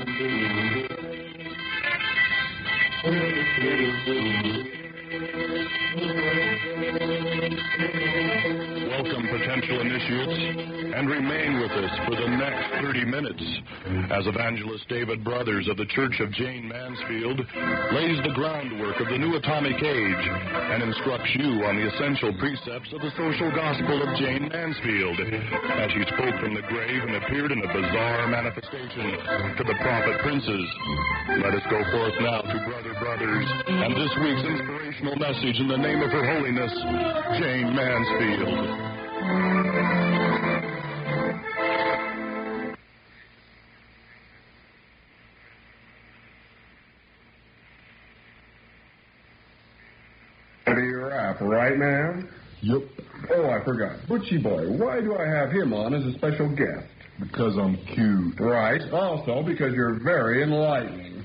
Welcome, potential initiates, and remain with us for the next 30 minutes as Evangelist David Brothers of the Church of Jayne Mansfield lays the groundwork of the new atomic age and instructs you on the essential precepts of the social gospel of Jayne Mansfield as she spoke from the grave and appeared in a bizarre manifestation to the prophet princes. Let us go forth now to Brother Brothers and this week's inspirational message in the name of Her Holiness, Jayne Mansfield. Right, ma'am? Yep. Oh, I forgot. Butchie Boy, why do I have him on as a special guest? Because I'm cute. Right. Also, because you're very enlightening.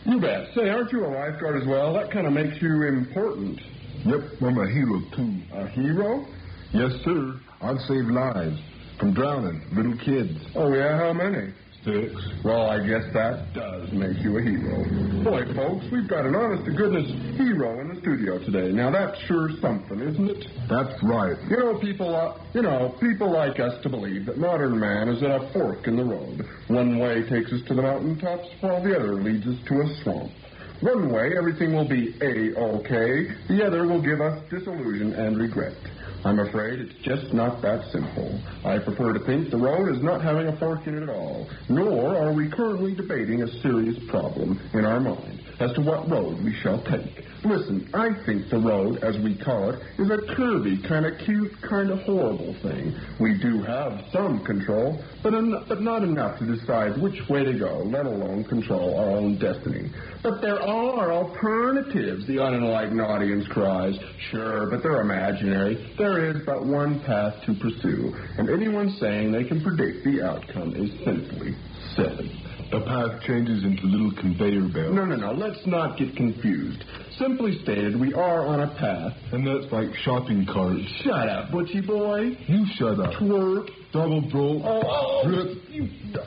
You bet. Say, aren't you a lifeguard as well? That kind of makes you important. Yep, I'm a hero, too. A hero? Yes, sir. I've saved lives from drowning little kids. Oh, yeah? How many? 6. Well, I guess that does make you a hero. Boy, folks, we've got an honest-to-goodness hero in the studio today. Now, that's sure something, isn't it? That's right. People like us to believe that modern man is at a fork in the road. One way takes us to the mountaintops, while the other leads us to a swamp. One way, everything will be A-OK. The other will give us disillusion and regret. I'm afraid it's just not that simple. I prefer to think the road is not having a fork in it at all, nor are we currently debating a serious problem in our mind as to what road we shall take. Listen, I think the road, as we call it, is a curvy, kind of cute, kind of horrible thing. We do have some control, but not enough to decide which way to go, let alone control our own destiny. But there are alternatives, the unenlightened audience cries. Sure, but they're imaginary. There is but one path to pursue, and anyone saying they can predict the outcome is simply silly. The path changes into little conveyor belts. No. Let's not get confused. Simply stated, we are on a path. And that's like shopping carts. Shut up, Butchie Boy. You shut up. Twerk. Double bro.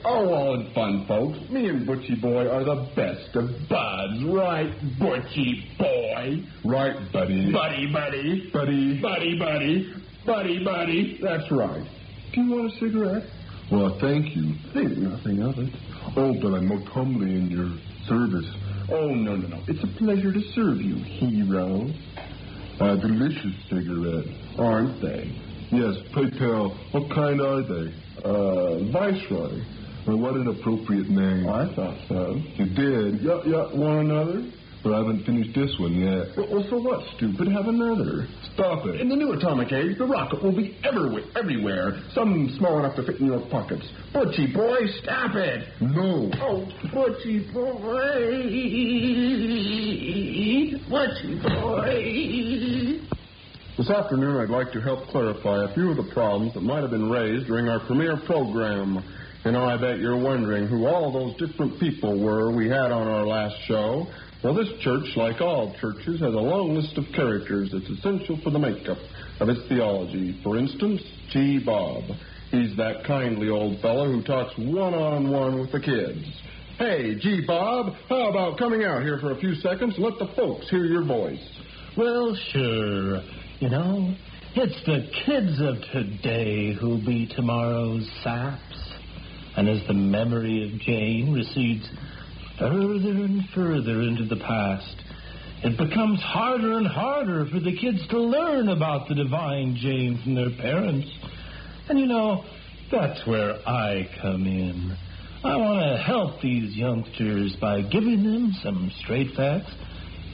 All in fun, folks. Me and Butchie Boy are the best of buds. Right, Butchie Boy? Right, buddy. Buddy. Buddy. That's right. Do you want a cigarette? Well, thank you. Think nothing of it. Oh, but I'm most humbly in your service. Oh, no. It's a pleasure to serve you, hero. A delicious cigarette. Aren't they? Yes, pray tell, what kind are they? Viceroy. Well, what an appropriate name. I thought so. You did? Yeah, want another? But I haven't finished this one yet. Well, so what, stupid? Have another. Stop it. In the new atomic age, the rocket will be everywhere. Some small enough to fit in your pockets. Butchie Boy, stop it. No. Oh, Butchie Boy. Butchie Boy. This afternoon, I'd like to help clarify a few of the problems that might have been raised during our premiere program. You know, I bet you're wondering who all those different people were we had on our last show. Well, this church, like all churches, has a long list of characters that's essential for the makeup of its theology. For instance, G. Bob. He's that kindly old fellow who talks one-on-one with the kids. Hey, G. Bob, how about coming out here for a few seconds and let the folks hear your voice? Well, sure. You know, it's the kids of today who'll be tomorrow's saps. And as the memory of Jayne recedes further and further into the past, it becomes harder and harder for the kids to learn about the divine Jayne from their parents. And, you know, that's where I come in. I want to help these youngsters by giving them some straight facts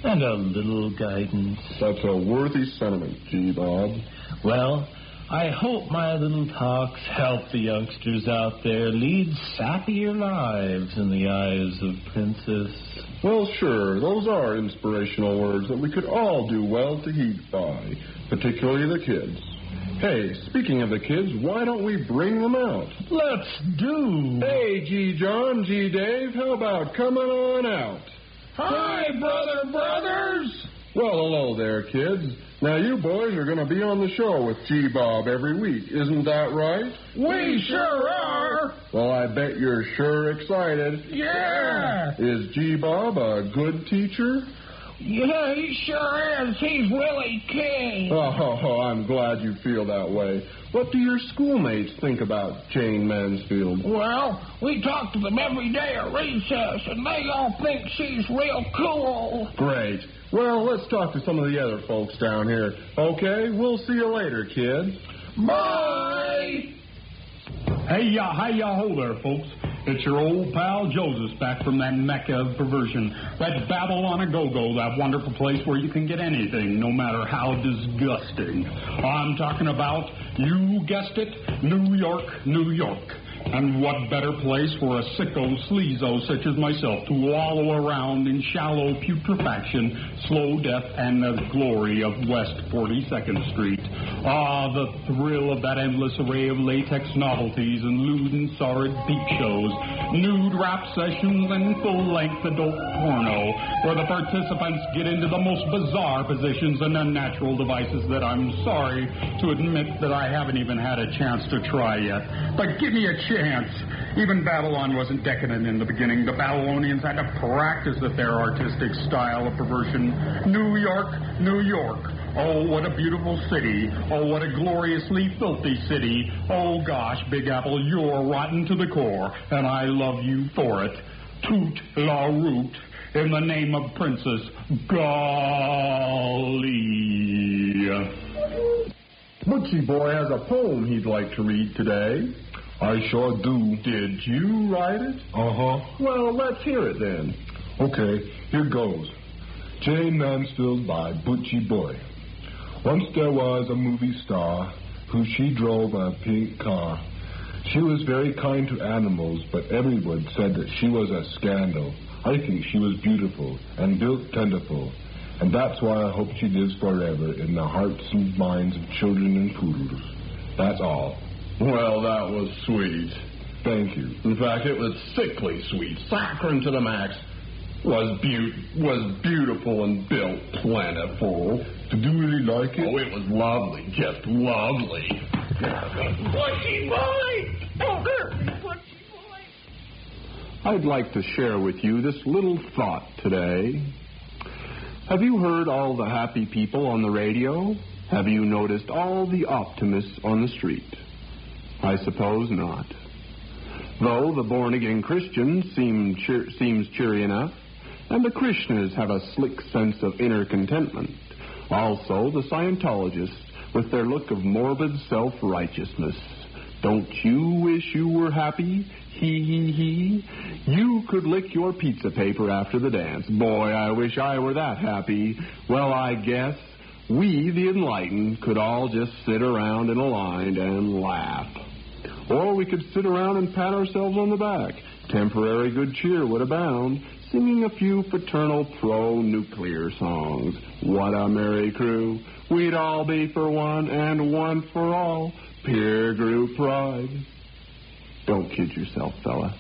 and a little guidance. That's a worthy sentiment, G. Bob. Well, I hope my little talks help the youngsters out there lead sappier lives in the eyes of Princess. Well, sure, those are inspirational words that we could all do well to heed by, particularly the kids. Hey, speaking of the kids, why don't we bring them out? Let's do. Hey, G. John, G. Dave, how about coming on out? Hi, brothers! Well, hello there, kids. Now, you boys are going to be on the show with G. Bob every week. Isn't that right? We sure are. Well, I bet you're sure excited. Yeah. Is G-Bob a good teacher? Yeah, he sure is. He's really king. Oh, I'm glad you feel that way. What do your schoolmates think about Jayne Mansfield? Well, we talk to them every day at recess, and they all think she's real cool. Great. Well, let's talk to some of the other folks down here. Okay, we'll see you later, kid. Bye! Hey, ho there, folks. It's your old pal Joseph back from that mecca of perversion. That Babylon a Go-Go, that wonderful place where you can get anything, no matter how disgusting. I'm talking about, you guessed it, New York, New York. And what better place for a sicko sleazo such as myself to wallow around in shallow putrefaction, slow death, and the glory of West 42nd Street. Ah, the thrill of that endless array of latex novelties and lewd and sordid peep shows, nude rap sessions, and full-length adult porno, where the participants get into the most bizarre positions and unnatural devices that I'm sorry to admit that I haven't even had a chance to try yet. But give me a chance. Even Babylon wasn't decadent in the beginning. The Babylonians had to practice at their artistic style of perversion. New York, New York. Oh, what a beautiful city. Oh, what a gloriously filthy city. Oh, gosh, Big Apple, you're rotten to the core, and I love you for it. Toot la root, in the name of Princess Golly. Butchie Boy has a poem he'd like to read today. I sure do. Did you write it? Uh-huh. Well, let's hear it then. Okay, here goes. Jayne Mansfield by Butchie Boy. Once there was a movie star who she drove a pink car. She was very kind to animals, but everyone said that she was a scandal. I think she was beautiful and built tenderful, and that's why I hope she lives forever in the hearts and minds of children and poodles. That's all. Well, that was sweet. Thank you. In fact, it was sickly sweet. Saccharine to the max. Was beautiful and built plentiful. Did you really like it? Oh, it was lovely. Just lovely. Butchie Boy! Don't hurt me, Butchie Boy! I'd like to share with you this little thought today. Have you heard all the happy people on the radio? Have you noticed all the optimists on the street? I suppose not. Though the born-again Christian seems cheery enough, and the Krishnas have a slick sense of inner contentment. Also, the Scientologists, with their look of morbid self-righteousness. Don't you wish you were happy? Hee, hee, hee. You could lick your pizza paper after the dance. Boy, I wish I were that happy. Well, I guess we, the enlightened, could all just sit around in a line and laugh. Or we could sit around and pat ourselves on the back. Temporary good cheer would abound, singing a few fraternal pro-nuclear songs. What a merry crew. We'd all be for one and one for all. Peer group pride. Don't kid yourself, fella.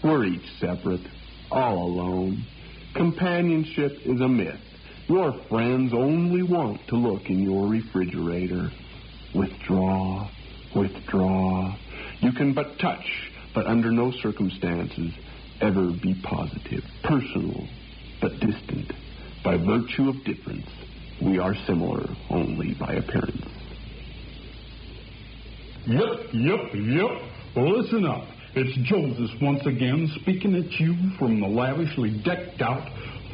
We're each separate, all alone. Companionship is a myth. Your friends only want to look in your refrigerator. Withdraw, withdraw. You can but touch, but under no circumstances ever be positive. Personal, but distant. By virtue of difference, we are similar only by appearance. Yep. Well, listen up. It's Joseph once again speaking at you from the lavishly decked out,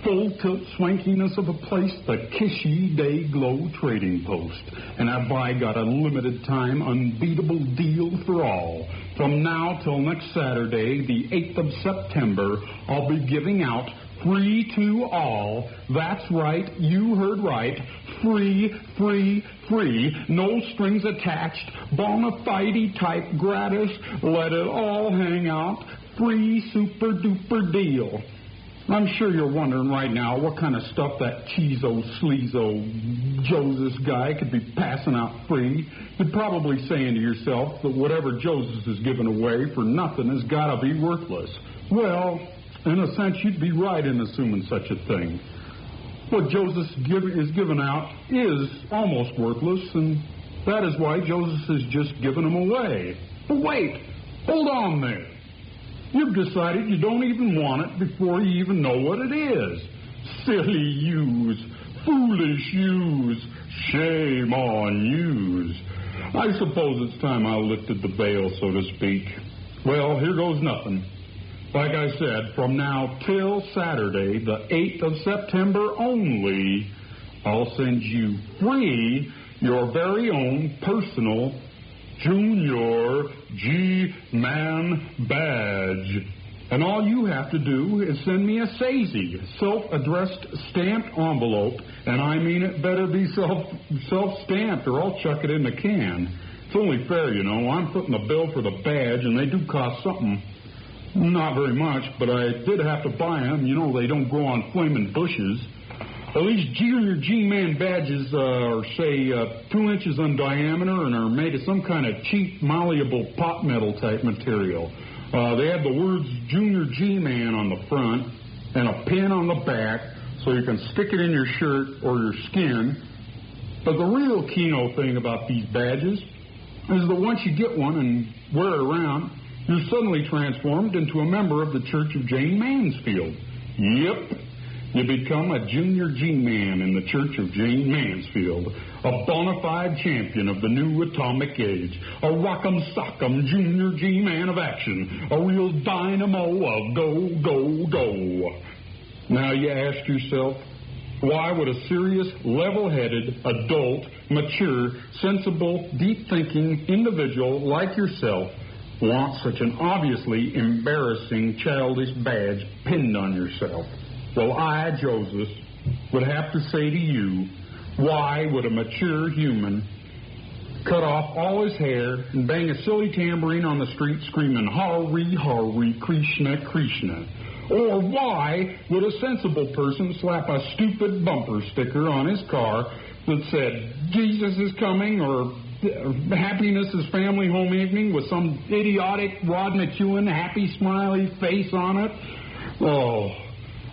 full-tilt swankiness of a place, the Kishy Day Glow Trading Post. And have I got a limited time, unbeatable deal for all. From now till next Saturday, the 8th of September, I'll be giving out free to all. That's right, you heard right. Free, free, free. No strings attached. Bona fide type gratis. Let it all hang out. Free super duper deal. I'm sure you're wondering right now what kind of stuff that cheezo, sleazo, Joseph guy could be passing out free. You're probably saying to yourself that whatever Joseph is giving away for nothing has got to be worthless. Well, in a sense, you'd be right in assuming such a thing. What Joseph is giving out is almost worthless, and that is why Joseph is just giving them away. But wait, Hold on there. You've decided you don't even want it before you even know what it is. Silly yous, foolish yous, shame on yous. I suppose it's time I lifted the veil, so to speak. Well, here goes nothing. Like I said, from now till Saturday, the 8th of September only, I'll send you free your very own personal Junior G-Man badge. And all you have to do is send me a SAZY, self-addressed stamped envelope, and I mean it better be self-stamped or I'll chuck it in the can. It's only fair, you know. I'm putting the bill for the badge, and they do cost something. Not very much, but I did have to buy them. You know, they don't grow on flaming bushes. These Junior G-Man badges are, say, 2 inches in diameter and are made of some kind of cheap, malleable pot metal type material. They have the words Junior G-Man on the front and a pin on the back so you can stick it in your shirt or your skin. But the real keynote thing about these badges is that once you get one and wear it around, you're suddenly transformed into a member of the Church of Jayne Mansfield. Yep. You become a Junior G-Man in the Church of Jayne Mansfield, a bona fide champion of the new atomic age, a rock'em sock'em Junior G-Man of action, a real dynamo of go, go, go. Now you ask yourself, why would a serious, level-headed, adult, mature, sensible, deep-thinking individual like yourself want such an obviously embarrassing, childish badge pinned on yourself? Well, I, Joseph, would have to say to you, why would a mature human cut off all his hair and bang a silly tambourine on the street screaming, Hare, Hare, Krishna, Krishna? Or why would a sensible person slap a stupid bumper sticker on his car that said, Jesus is coming, or Happiness is Family Home Evening with some idiotic Rod McEwen happy smiley face on it? Oh,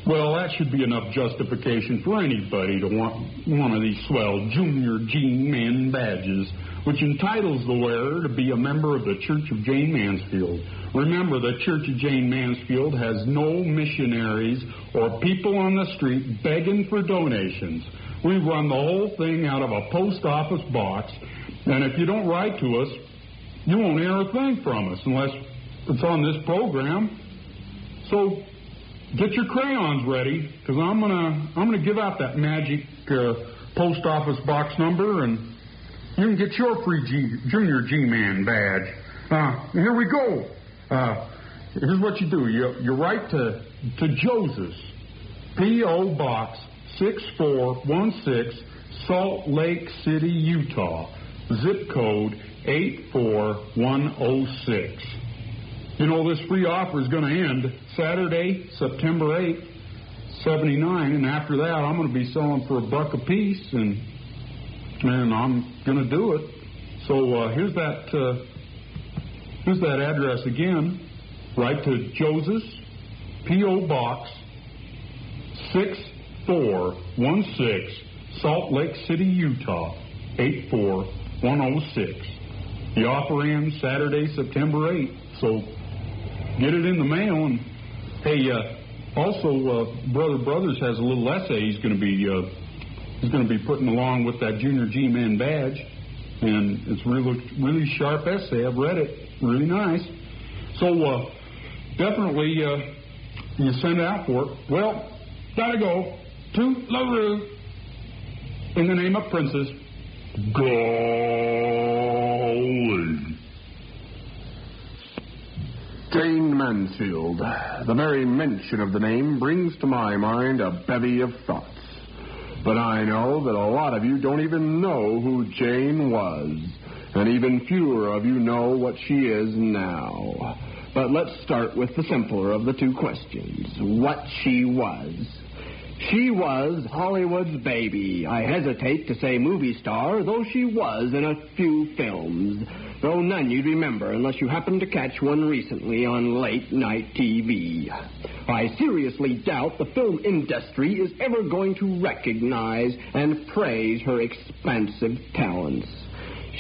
well, that should be enough justification for anybody to want one of these swell Junior G-Man badges, which entitles the wearer to be a member of the Church of Jayne Mansfield. Remember, the Church of Jayne Mansfield has no missionaries or people on the street begging for donations. We run the whole thing out of a post office box, and if you don't write to us, you won't hear a thing from us unless it's on this program. So get your crayons ready, because I'm gonna give out that magic post office box number, and you can get your free Junior G-Man badge. Here we go. Here's what you do. You write to Joseph's, P.O. Box 6416, Salt Lake City, Utah, zip code 84106. You know, this free offer is going to end Saturday, September 8th, 79, and after that I'm going to be selling for $1 a piece, and I'm going to do it. So here's that address again. Write to Joseph's, P.O. Box 6416, Salt Lake City, Utah, 84106. The offer ends Saturday, September 8th, so get it in the mail. And hey, also, Brother Brothers has a little essay he's going to be putting along with that Junior G-Man badge, and it's really sharp essay. I've read it, really nice. So definitely you send it out for it. Well, gotta go to LaRue in the name of Princess. Golly. Jayne Mansfield. The very mention of the name brings to my mind a bevy of thoughts. But I know that a lot of you don't even know who Jayne was, and even fewer of you know what she is now. But let's start with the simpler of the two questions, what she was. She was Hollywood's baby. I hesitate to say movie star, though she was in a few films, though none you'd remember unless you happened to catch one recently on late-night TV. I seriously doubt the film industry is ever going to recognize and praise her expansive talents.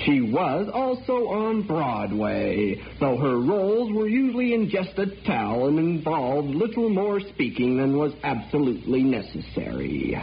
She was also on Broadway, though her roles were usually in just a towel and involved little more speaking than was absolutely necessary.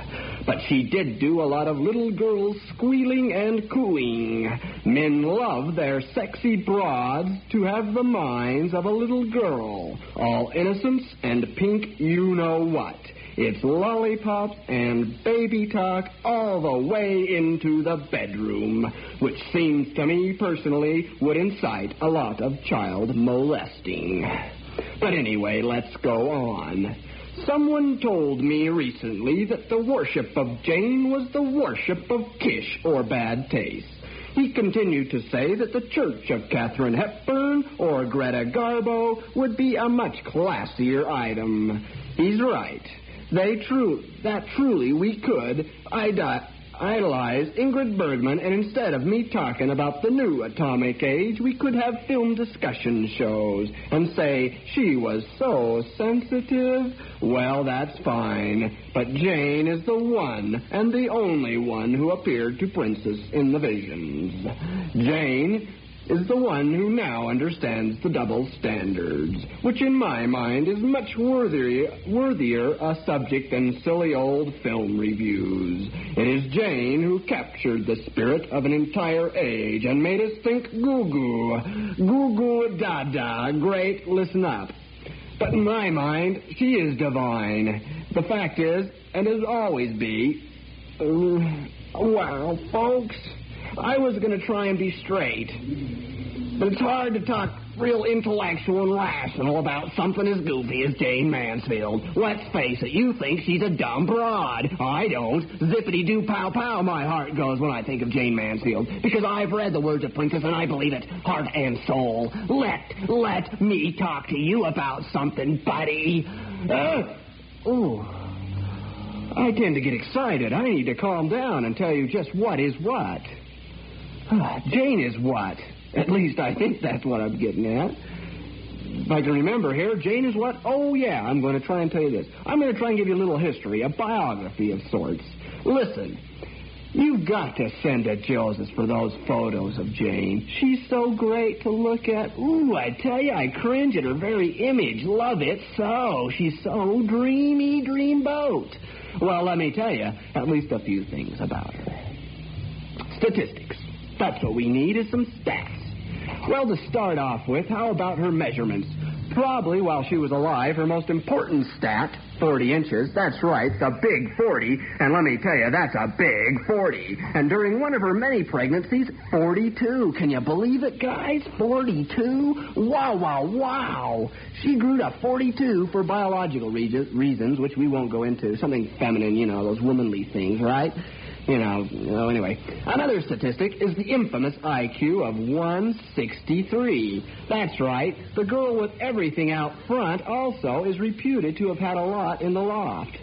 But she did do a lot of little girls squealing and cooing. Men love their sexy broads to have the minds of a little girl, all innocence and pink you-know-what. It's lollipops and baby talk all the way into the bedroom, which seems to me personally would incite a lot of child molesting. But anyway, let's go on. Someone told me recently that the worship of Jayne was the worship of Kish or bad taste. He continued to say that the church of Katharine Hepburn or Greta Garbo would be a much classier item. He's right. Truly we could idolize Ingrid Bergman, and instead of me talking about the new atomic age, we could have film discussion shows and say she was so sensitive. Well, that's fine, but Jayne is the one and the only one who appeared to Princess in the visions. Jayne is the one who now understands the double standards, which in my mind is much worthier a subject than silly old film reviews. It is Jayne who captured the spirit of an entire age and made us think goo-goo, da-da, great, listen up. But in my mind, she is divine. The fact is, and will always be, well, folks, I was going to try and be straight, but it's hard to talk real intellectual and rational about something as goofy as Jayne Mansfield. Let's face it, you think she's a dumb broad. I don't. Zippity-doo-pow-pow, my heart goes when I think of Jayne Mansfield, because I've read the words of Princess and I believe it, heart and soul. Let me talk to you about something, buddy. I tend to get excited. I need to calm down and tell you just what is what. Jayne is what? At least I think that's what I'm getting at. If I can remember here, Jayne is what? Oh, yeah, I'm going to try and tell you this. I'm going to try and give you a little history, a biography of sorts. Listen, you've got to send to Joseph for those photos of Jayne. She's so great to look at. Ooh, I tell you, I cringe at her very image. Love it so. She's so dreamy, dreamboat. Well, let me tell you at least a few things about her. Statistics. That's what we need, is some stats. Well, to start off with, how about her measurements? Probably, while she was alive, her most important stat, 40 inches. That's right, the big 40. And let me tell you, that's a big 40. And during one of her many pregnancies, 42. Can you believe it, guys? 42? Wow. She grew to 42 for biological reasons, which we won't go into. Something feminine, those womanly things, right? Anyway. Another statistic is the infamous IQ of 163. That's right. The girl with everything out front also is reputed to have had a lot in the loft.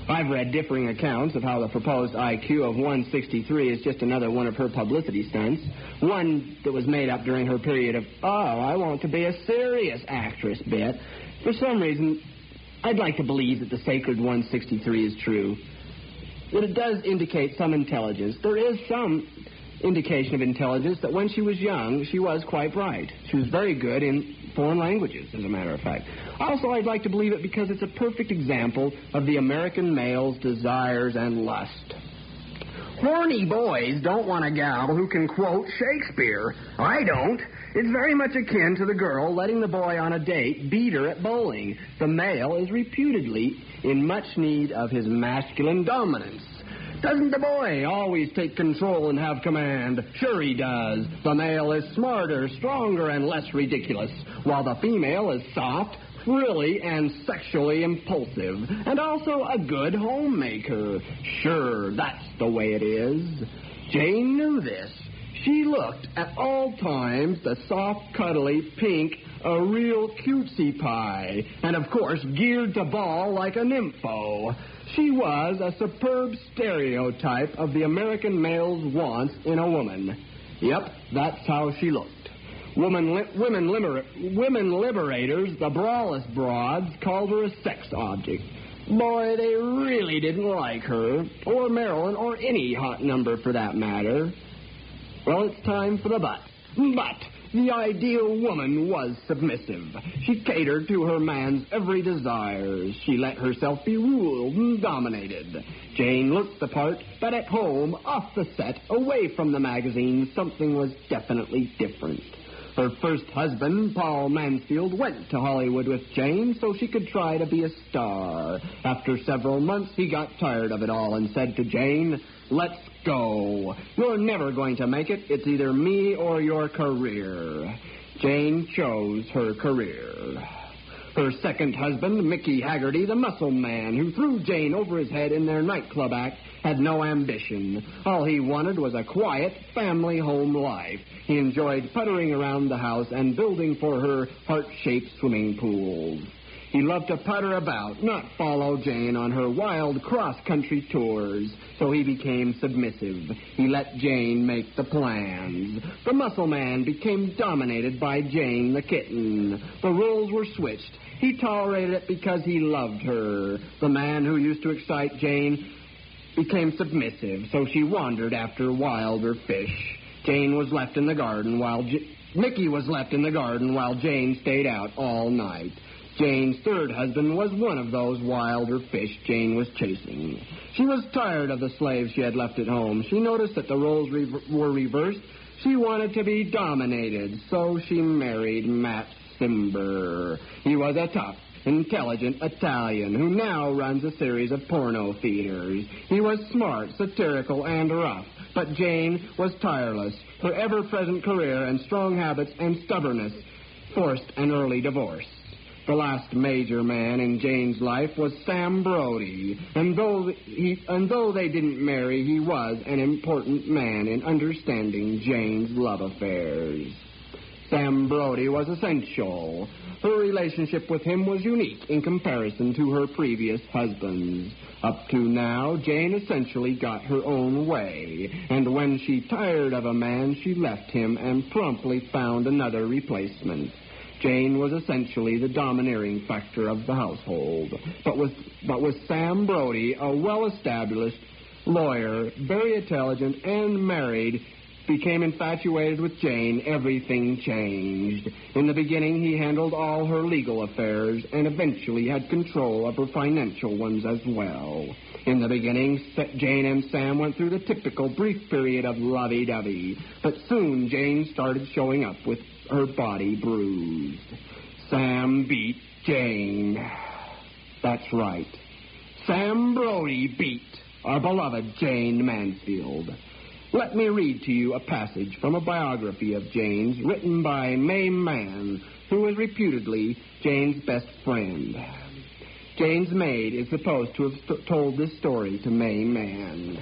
I've read differing accounts of how the proposed IQ of 163 is just another one of her publicity stunts. One that was made up during her period of, I want to be a serious actress bit. For some reason, I'd like to believe that the sacred 163 is true. But it does indicate some intelligence. There is some indication of intelligence that when she was young, she was quite bright. She was very good in foreign languages, as a matter of fact. Also, I'd like to believe it because it's a perfect example of the American male's desires and lust. Horny boys don't want a gal who can quote Shakespeare. I don't. It's very much akin to the girl letting the boy on a date beat her at bowling. The male is reputedly in much need of his masculine dominance. Doesn't the boy always take control and have command? Sure he does. The male is smarter, stronger, and less ridiculous, while the female is soft, frilly, and sexually impulsive, and also a good homemaker. Sure, that's the way it is. Jayne knew this. She looked at all times the soft, cuddly, pink, a real cutesy pie, and of course geared to ball like a nympho. She was a superb stereotype of the American male's wants in a woman. Yep, that's how she looked. Women liberators, the brawless broads, called her a sex object. Boy, they really didn't like her, or Marilyn, or any hot number for that matter. Well, it's time for the but. But the ideal woman was submissive. She catered to her man's every desire. She let herself be ruled and dominated. Jayne looked the part, but at home, off the set, away from the magazine, something was definitely different. Her first husband, Paul Mansfield, went to Hollywood with Jayne so she could try to be a star. After several months, he got tired of it all and said to Jayne, "Let's go. You're never going to make it. It's either me or your career." Jayne chose her career. Her second husband, Mickey Haggerty, the muscle man who threw Jayne over his head in their nightclub act, had no ambition. All he wanted was a quiet family home life. He enjoyed puttering around the house and building for her heart-shaped swimming pools. He loved to putter about, not follow Jayne on her wild cross-country tours, so he became submissive. He let Jayne make the plans. The muscle man became dominated by Jayne the kitten. The roles were switched. He tolerated it because he loved her. The man who used to excite Jayne became submissive, so she wandered after wilder fish. Jayne was left in the garden while Mickey was left in the garden while Jayne stayed out all night. Jayne's third husband was one of those wilder fish Jayne was chasing. She was tired of the slaves she had left at home. She noticed that the roles were reversed. She wanted to be dominated, so she married Matt Simber. He was a tough, intelligent Italian who now runs a series of porno theaters. He was smart, satirical, and rough, but Jayne was tireless. Her ever-present career and strong habits and stubbornness forced an early divorce. The last major man in Jayne's life was Sam Brody, and though they didn't marry, he was an important man in understanding Jayne's love affairs. Sam Brody was essential. Her relationship with him was unique in comparison to her previous husbands. Up to now, Jayne essentially got her own way, and when she tired of a man, she left him and promptly found another replacement. Jayne was essentially the domineering factor of the household. But with Sam Brody, a well-established lawyer, very intelligent, and married, became infatuated with Jayne, everything changed. In the beginning, he handled all her legal affairs and eventually had control of her financial ones as well. In the beginning, Jayne and Sam went through the typical brief period of lovey-dovey, but soon Jayne started showing up with her body bruised. Sam beat Jayne. That's right. Sam Brody beat our beloved Jayne Mansfield. Let me read to you a passage from a biography of Jayne's written by May Mann, who was reputedly Jayne's best friend. Jayne's maid is supposed to have told this story to May Mann.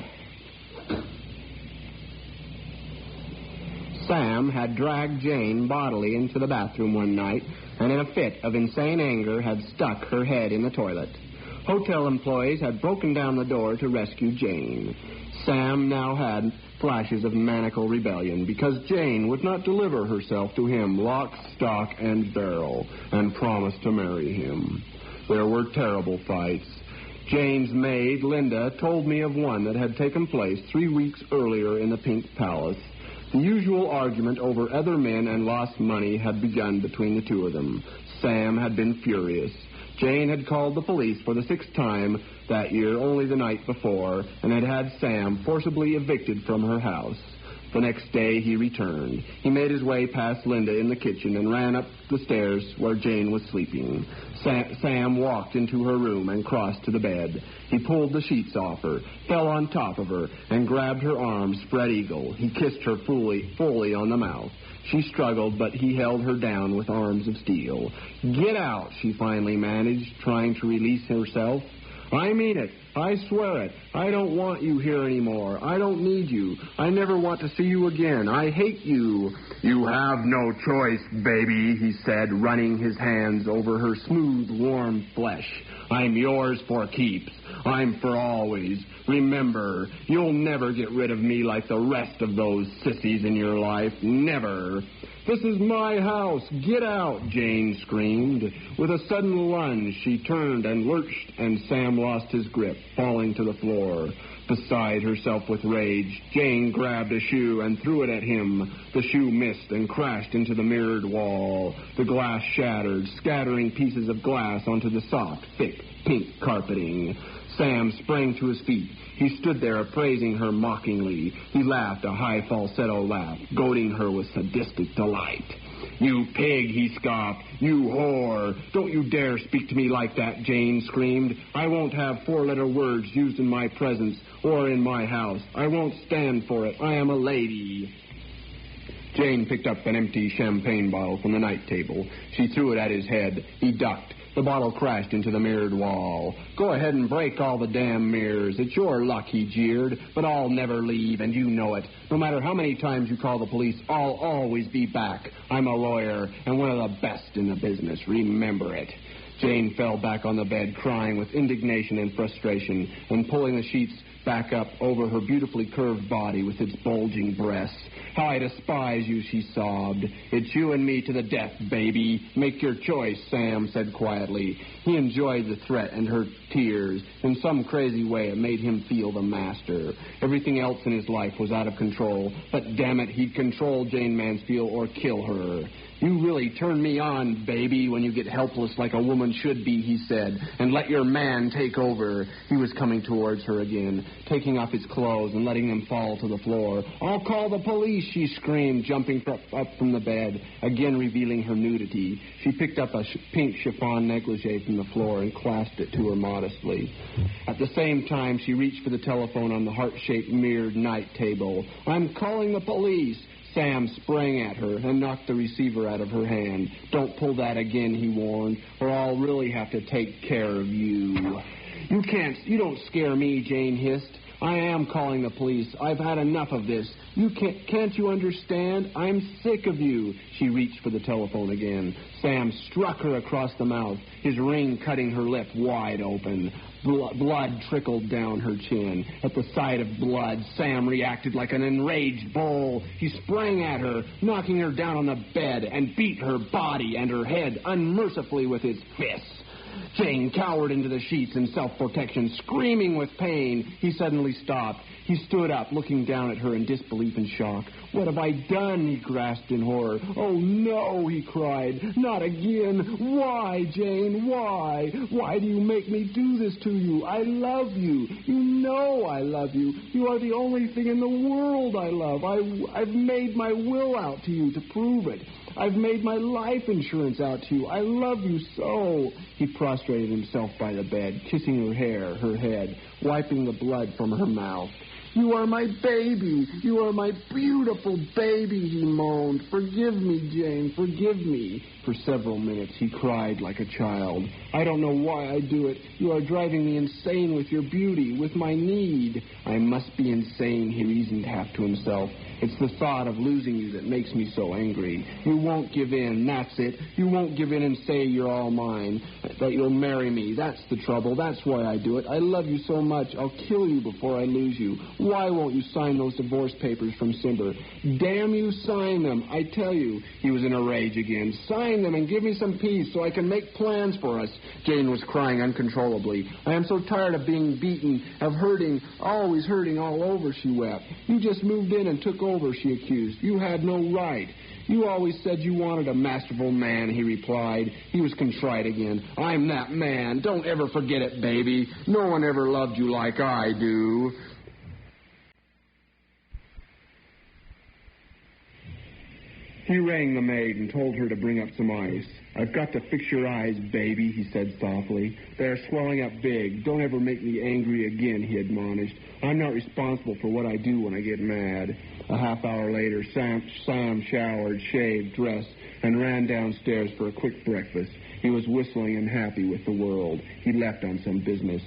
Sam had dragged Jayne bodily into the bathroom one night and in a fit of insane anger had stuck her head in the toilet. Hotel employees had broken down the door to rescue Jayne. Sam now had flashes of maniacal rebellion because Jayne would not deliver herself to him lock, stock, and barrel and promised to marry him. There were terrible fights. Jayne's maid, Linda, told me of one that had taken place 3 weeks earlier in the Pink Palace. The usual argument over other men and lost money had begun between the two of them. Sam had been furious. Jayne had called the police for the 6th time that year, only the night before, and had had Sam forcibly evicted from her house. The next day he returned. He made his way past Linda in the kitchen and ran up the stairs where Jayne was sleeping. Sam walked into her room and crossed to the bed. He pulled the sheets off her, fell on top of her, and grabbed her arms spread eagle. He kissed her fully on the mouth. She struggled, but he held her down with arms of steel. "Get out," she finally managed, trying to release herself. "I mean it. I swear it. I don't want you here anymore. I don't need you. I never want to see you again. I hate you." "You have no choice, baby," he said, running his hands over her smooth, warm flesh. "I'm yours for keeps. I'm for always. Remember, you'll never get rid of me like the rest of those sissies in your life. Never." This is my house. Get out, Jane screamed. With a sudden lunge, she turned and lurched, and Sam lost his grip, falling to the floor. Beside herself with rage, Jane grabbed a shoe and threw it at him. The shoe missed and crashed into the mirrored wall. The glass shattered, scattering pieces of glass onto the soft, thick, pink carpeting. Sam sprang to his feet. He stood there appraising her mockingly. He laughed a high falsetto laugh, goading her with sadistic delight. "You pig," he scoffed. "You whore. Don't you dare speak to me like that," Jane screamed. "I won't have four-letter words used in my presence or in my house. I won't stand for it. I am a lady." Jane picked up an empty champagne bottle from the night table. She threw it at his head. He ducked. The bottle crashed into the mirrored wall. "Go ahead and break all the damn mirrors. It's your luck," he jeered. "But I'll never leave, and you know it. No matter how many times you call the police, I'll always be back. I'm a lawyer, and one of the best in the business. Remember it." Jane fell back on the bed, crying with indignation and frustration, and pulling the sheets back up over her beautifully curved body with its bulging breasts. "How I despise you," she sobbed. "It's you and me to the death, baby. Make your choice," Sam said quietly. He enjoyed the threat and her tears. In some crazy way, it made him feel the master. Everything else in his life was out of control, but damn it, he'd control Jayne Mansfield or kill her. "You really turn me on, baby, when you get helpless like a woman should be," he said, "and let your man take over." He was coming towards her again, taking off his clothes and letting them fall to the floor. "I'll call the police," she screamed, jumping up from the bed, again revealing her nudity. She picked up a pink chiffon negligee from the floor and clasped it to her modestly. At the same time, she reached for the telephone on the heart-shaped mirrored night table. "I'm calling the police." Sam sprang at her and knocked the receiver out of her hand. "Don't pull that again," he warned, "or I'll really have to take care of you." You don't scare me," Jane hissed. "I am calling the police. I've had enough of this. Can't you understand? I'm sick of you." She reached for the telephone again. Sam struck her across the mouth, his ring cutting her lip wide open. Blood trickled down her chin. At the sight of blood, Sam reacted like an enraged bull. He sprang at her, knocking her down on the bed, and beat her body and her head unmercifully with his fists. Jane cowered into the sheets in self-protection, screaming with pain. He suddenly stopped. He stood up, looking down at her in disbelief and shock. "What have I done?" he grasped in horror. "Oh, no," he cried. "Not again. Why, Jane? Why? Why do you make me do this to you? I love you. You know I love you. You are the only thing in the world I love. I've made my will out to you to prove it. I've made my life insurance out to you. I love you so." He prostrated himself by the bed, kissing her hair, her head, wiping the blood from her mouth. "You are my baby. You are my beautiful baby," he moaned. "Forgive me, Jane. Forgive me." For several minutes he cried like a child. "I don't know why I do it. You are driving me insane with your beauty, with my need." "I must be insane," he reasoned half to himself. "It's the thought of losing you that makes me so angry. You won't give in, that's it. You won't give in and say you're all mine, that you'll marry me. That's the trouble. That's why I do it. I love you so much, I'll kill you before I lose you. Why won't you sign those divorce papers from Simber? Damn you, sign them. I tell you." He was in a rage again. "Sign them and give me some peace so I can make plans for us." Jane was crying uncontrollably. "I am so tired of being beaten, of hurting, always hurting all over," she wept. "You just moved in and took over," she accused. "You had no right." "You always said you wanted a masterful man," he replied. He was contrite again. "I'm that man. Don't ever forget it, baby. No one ever loved you like I do." He rang the maid and told her to bring up some ice. "I've got to fix your eyes, baby," he said softly. "They're swelling up big. Don't ever make me angry again," he admonished. "I'm not responsible for what I do when I get mad." A half hour later, Sam showered, shaved, dressed, and ran downstairs for a quick breakfast. He was whistling and happy with the world. He left on some business.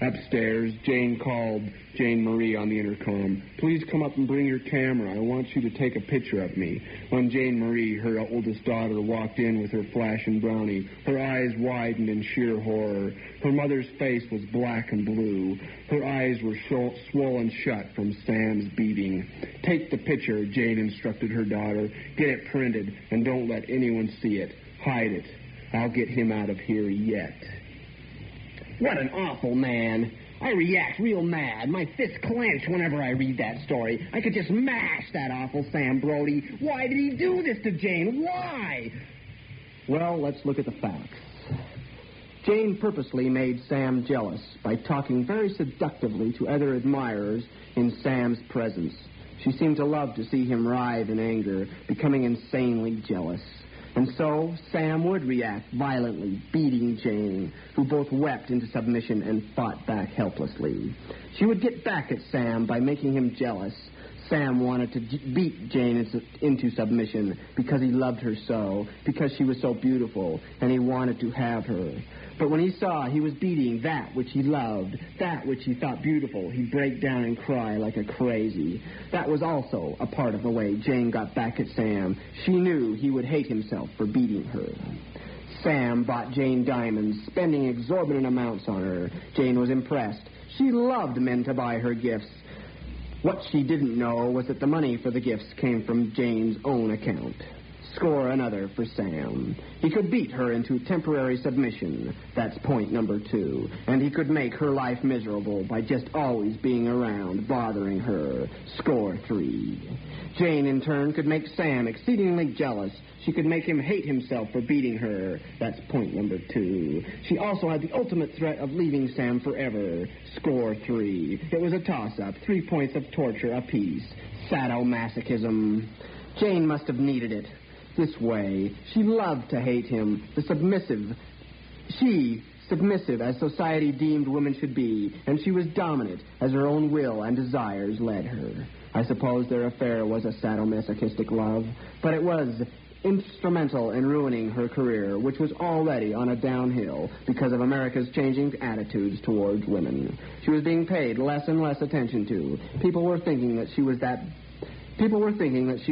Upstairs, Jane called Jane Marie on the intercom. "Please come up and bring your camera. I want you to take a picture of me." When Jane Marie, her oldest daughter, walked in with her flash and brownie, her eyes widened in sheer horror. Her mother's face was black and blue. Her eyes were swollen shut from Sam's beating. "Take the picture," Jane instructed her daughter. "Get it printed, and don't let anyone see it. Hide it. I'll get him out of here yet." What an awful man. I react real mad. My fists clench whenever I read that story. I could just mash that awful Sam Brody. Why did he do this to Jane? Why? Well, let's look at the facts. Jane purposely made Sam jealous by talking very seductively to other admirers in Sam's presence. She seemed to love to see him writhe in anger, becoming insanely jealous. And so Sam would react violently, beating Jane, who both wept into submission and fought back helplessly. She would get back at Sam by making him jealous. Sam wanted to beat Jane into submission because he loved her so, because she was so beautiful, and he wanted to have her. But when he saw he was beating that which he loved, that which he thought beautiful, he'd break down and cry like a crazy. That was also a part of the way Jane got back at Sam. She knew he would hate himself for beating her. Sam bought Jane diamonds, spending exorbitant amounts on her. Jane was impressed. She loved men to buy her gifts. What she didn't know was that the money for the gifts came from Jane's own account. Score another for Sam. He could beat her into temporary submission. That's point number 2. And he could make her life miserable by just always being around, bothering her. Score 3. Jane, in turn, could make Sam exceedingly jealous. She could make him hate himself for beating her. That's point number 2. She also had the ultimate threat of leaving Sam forever. Score 3. It was a toss-up. 3 points of torture apiece. Sadomasochism. Jane must have needed it. This way, she loved to hate him, submissive as society deemed women should be, and she was dominant as her own will and desires led her. I suppose their affair was a sadomasochistic love, but it was instrumental in ruining her career, which was already on a downhill because of America's changing attitudes towards women. She was being paid less and less attention to. People were thinking that she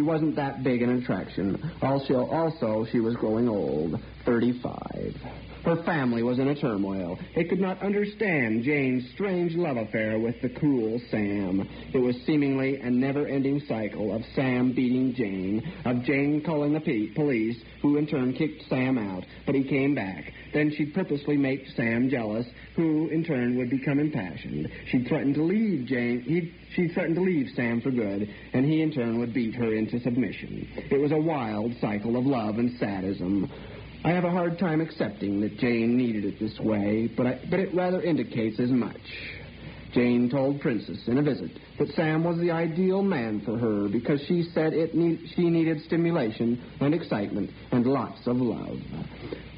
wasn't that big an attraction. Also, she was growing old, 35. Her family was in a turmoil. They could not understand Jane's strange love affair with the cruel Sam. It was seemingly a never-ending cycle of Sam beating Jane, of Jane calling the police, who in turn kicked Sam out, but he came back. Then she'd purposely make Sam jealous, who in turn would become impassioned. She'd threaten to leave Sam for good, and he in turn would beat her into submission. It was a wild cycle of love and sadism. I have a hard time accepting that Jane needed it this way, but it rather indicates as much. Jane told Princess in a visit that Sam was the ideal man for her because she said she needed stimulation and excitement and lots of love.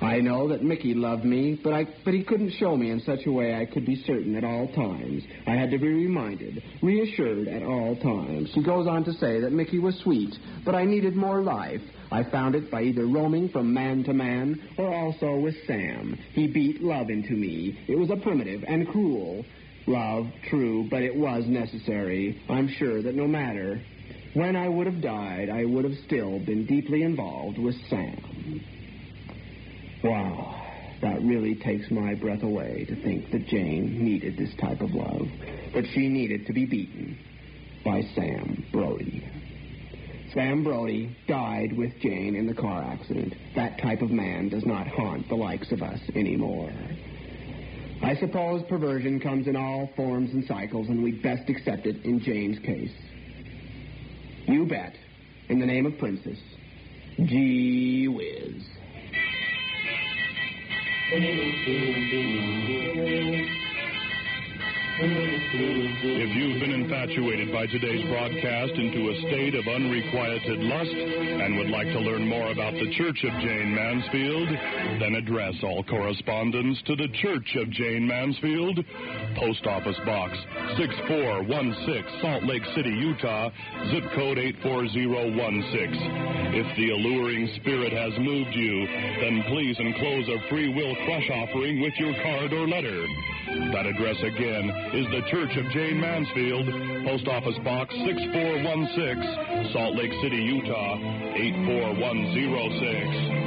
I know that Mickey loved me, but he couldn't show me in such a way I could be certain at all times. I had to be reminded, reassured at all times. She goes on to say that Mickey was sweet, but I needed more life. I found it by either roaming from man to man or also with Sam. He beat love into me. It was a primitive and cruel love, true, but it was necessary. I'm sure that no matter when I would have died, I would have still been deeply involved with Sam. Wow, that really takes my breath away to think that Jane needed this type of love, that she needed to be beaten by Sam Brody. Sam Brody died with Jane in the car accident. That type of man does not haunt the likes of us anymore. I suppose perversion comes in all forms and cycles, and we'd best accept it in Jane's case. You bet. In the name of Princess. Gee whiz. If you've been infatuated by today's broadcast into a state of unrequited lust and would like to learn more about the Church of Jayne Mansfield, then address all correspondence to the Church of Jayne Mansfield, Post Office Box 6416, Salt Lake City, Utah, zip code 84016. If the alluring spirit has moved you, then please enclose a free will crush offering with your card or letter. That address again is the Church of Jayne Mansfield, Post Office Box 6416, Salt Lake City, Utah, 84106.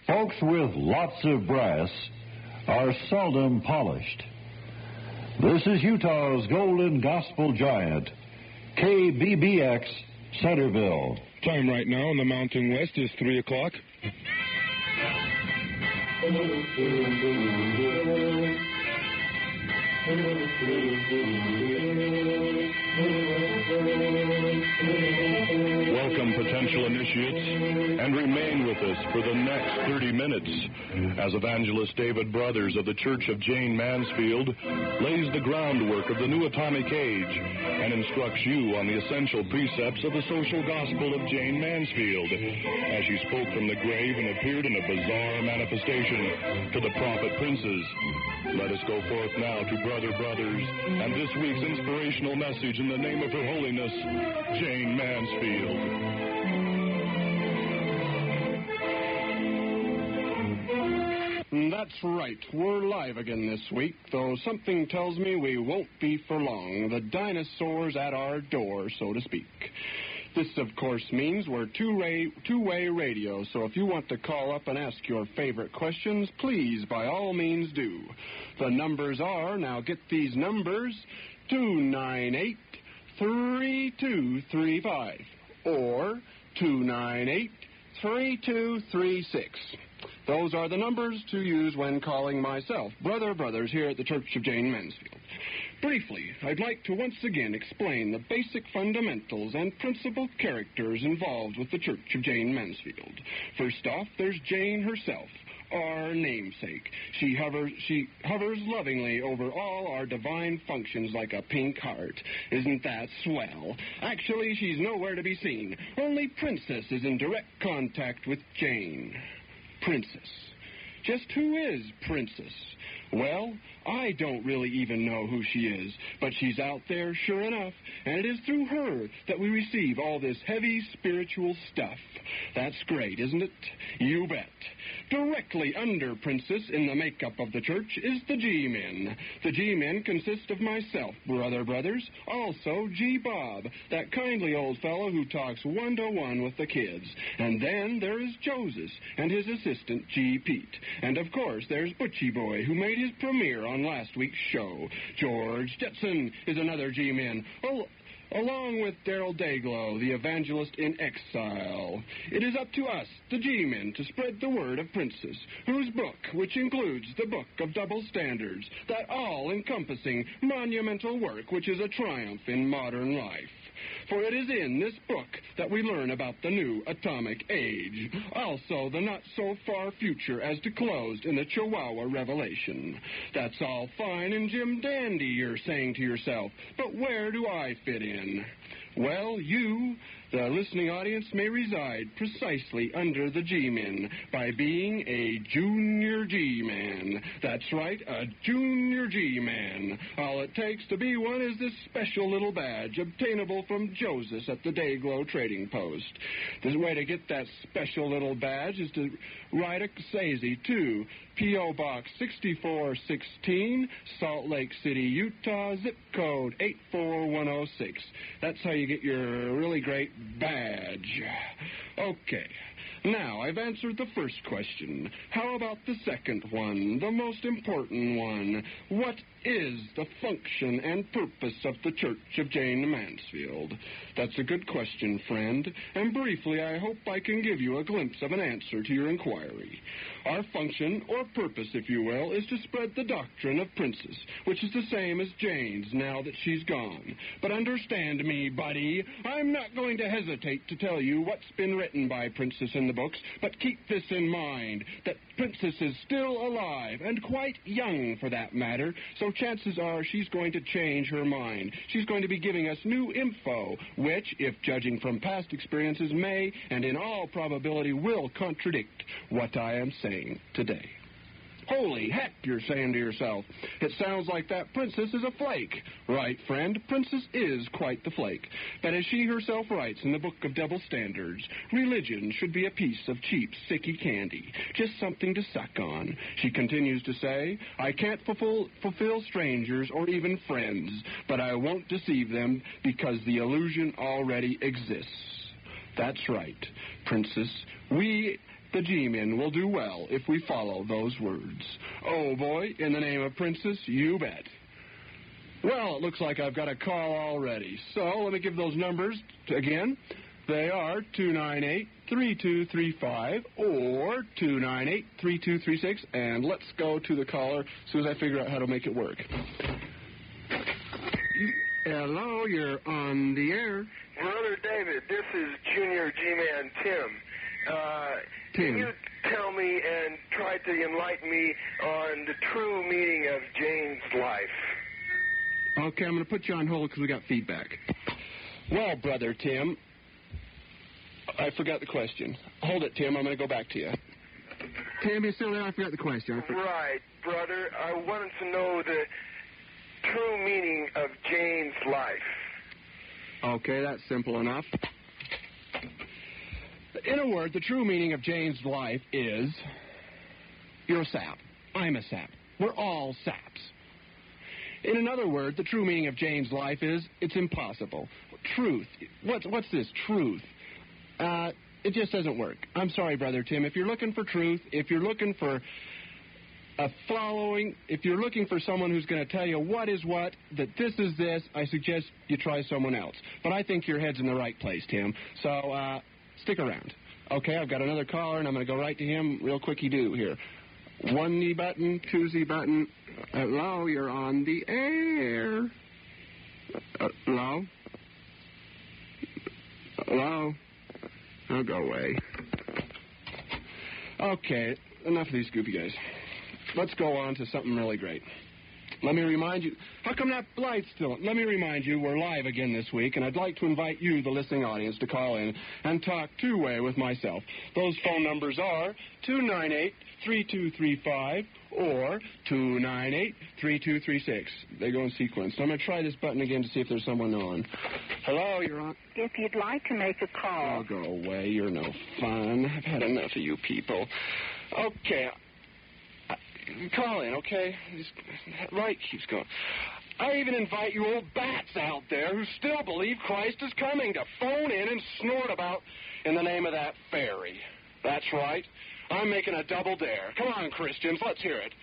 Folks with lots of brass are seldom polished. This is Utah's golden gospel giant, KBBX Centerville. Time right now in the Mountain West is 3 o'clock. Welcome, potential initiates, and remain with us for the next 30 minutes as Evangelist David Brothers of the Church of Jayne Mansfield lays the groundwork of the new atomic age and instructs you on the essential precepts of the social gospel of Jayne Mansfield as she spoke from the grave and appeared in a bizarre manifestation to the prophet princes. Let us go forth now to Brother Brothers and this week's inspirational message in the name of Her Holiness, Jayne Mansfield. That's right. We're live again this week, though something tells me we won't be for long. The dinosaur's at our door, so to speak. This, of course, means we're two-way radio, so if you want to call up and ask your favorite questions, please, by all means, do. The numbers are, now get these numbers, 298-3235 or 298-3236. Those are the numbers to use when calling myself, Brother Brothers, here at the Church of Jayne Mansfield. Briefly, I'd like to once again explain the basic fundamentals and principal characters involved with the Church of Jayne Mansfield. First off, there's Jayne herself, our namesake. She hovers lovingly over all our divine functions like a pink heart. Isn't that swell? Actually, she's nowhere to be seen. Only Princess is in direct contact with Jayne. Princess. Just who is Princess? Well, I don't really even know who she is, but she's out there sure enough, and it is through her that we receive all this heavy spiritual stuff. That's great, isn't it? You bet. Directly under Princess in the makeup of the church is the G-Men. The G-Men consist of myself, Brother Brothers, also G-Bob, that kindly old fellow who talks one-to-one with the kids. And then there is Joseph and his assistant, G-Pete. And, of course, there's Butchie Boy, who made his premiere on last week's show. George Jetson is another G-Man, along with Daryl Dayglow, the evangelist in exile. It is up to us, the G-Men, to spread the word of Princess, whose book, which includes the Book of Double Standards, that all-encompassing monumental work which is a triumph in modern life. For it is in this book that we learn about the new atomic age, also the not-so-far future as disclosed in the Chihuahua Revelation. That's all fine and Jim Dandy, you're saying to yourself, but where do I fit in? Well, you, the listening audience, may reside precisely under the G-Men by being a junior G-Man. That's right, a junior G-Man. All it takes to be one is this special little badge obtainable from Joseph at the Dayglow Trading Post. The way to get that special little badge is to write a Sazy to P.O. Box 6416, Salt Lake City, Utah, zip code 84106. That's how you get your really great badge. Okay. Now, I've answered the first question. How about the second one, the most important one? What is the function and purpose of the Church of Jayne Mansfield? That's a good question, friend, and briefly I hope I can give you a glimpse of an answer to your inquiry. Our function, or purpose, if you will, is to spread the doctrine of Princess, which is the same as Jayne's now that she's gone. But understand me, buddy, I'm not going to hesitate to tell you what's been written by Princess in the books, but keep this in mind, that Princess is still alive, and quite young for that matter, so chances are she's going to change her mind. She's going to be giving us new info, which, if judging from past experiences, may, and in all probability will contradict what I am saying today. Holy heck, you're saying to yourself. It sounds like that Princess is a flake. Right, friend, Princess is quite the flake. But as she herself writes in the Book of Double Standards, religion should be a piece of cheap, sicky candy, just something to suck on. She continues to say, I can't fulfill strangers or even friends, but I won't deceive them because the illusion already exists. That's right, Princess. We, the G-men, will do well if we follow those words. Oh, boy, in the name of Princess, you bet. Well, it looks like I've got a call already. So let me give those numbers again. They are 298-3235 or 298-3236. And let's go to the caller as soon as I figure out how to make it work. Hello, you're on the air. Brother David, this is Junior G-Man Tim. Can you tell me and try to enlighten me on the true meaning of Jayne's life? Okay, I'm going to put you on hold because we got feedback. Well, Brother Tim, I forgot the question. Hold it, Tim. I'm going to go back to you. Tim, you still there? I forgot the question. Right, brother. I wanted to know the true meaning of Jayne's life. Okay, that's simple enough. In a word, the true meaning of Jayne's life is, you're a sap. I'm a sap. We're all saps. In another word, the true meaning of Jayne's life is, it's impossible. Truth. What's this, truth? It just doesn't work. I'm sorry, Brother Tim. If you're looking for truth, if you're looking for if you're looking for someone who's going to tell you what is what, that this is this, I suggest you try someone else. But I think your head's in the right place, Tim. So, stick around. Okay, I've got another caller, and I'm going to go right to him real quicky-do here. 1Z button, 2Z button. Hello, you're on the air. Hello? Hello? Oh, go away. Okay, enough of these goofy guys. Let's go on to something really great. Let me remind you, how come that light's still? Let me remind you, we're live again this week, and I'd like to invite you, the listening audience, to call in and talk two-way with myself. Those phone numbers are 298-3235 or 298-3236. They go in sequence. So I'm going to try this button again to see if there's someone on. Hello, you're on. If you'd like to make a call. Oh, go away. You're no fun. I've had enough of you people. Okay. Call in, okay? That light keeps going. I even invite you old bats out there who still believe Christ is coming to phone in and snort about in the name of that fairy. That's right. I'm making a double dare. Come on, Christians, let's hear it.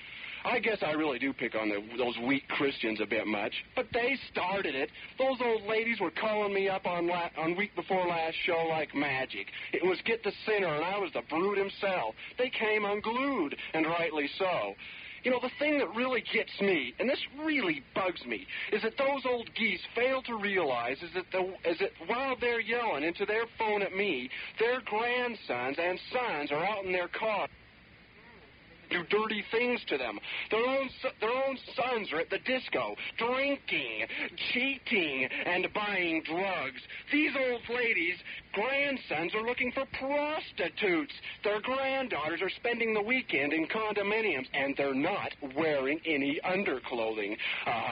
I guess I really do pick on those weak Christians a bit much, but they started it. Those old ladies were calling me up on week before last show like magic. It was Get the Sinner, and I was the brute himself. They came unglued, and rightly so. You know, the thing that really gets me, and this really bugs me, is that those old geese fail to realize is that while they're yelling into their phone at me, their grandsons and sons are out in their car. Do dirty things to them. Their own sons are at the disco, drinking, cheating, and buying drugs. These old ladies grandsons are looking for prostitutes. Their granddaughters are spending the weekend in condominiums, and they're not wearing any underclothing.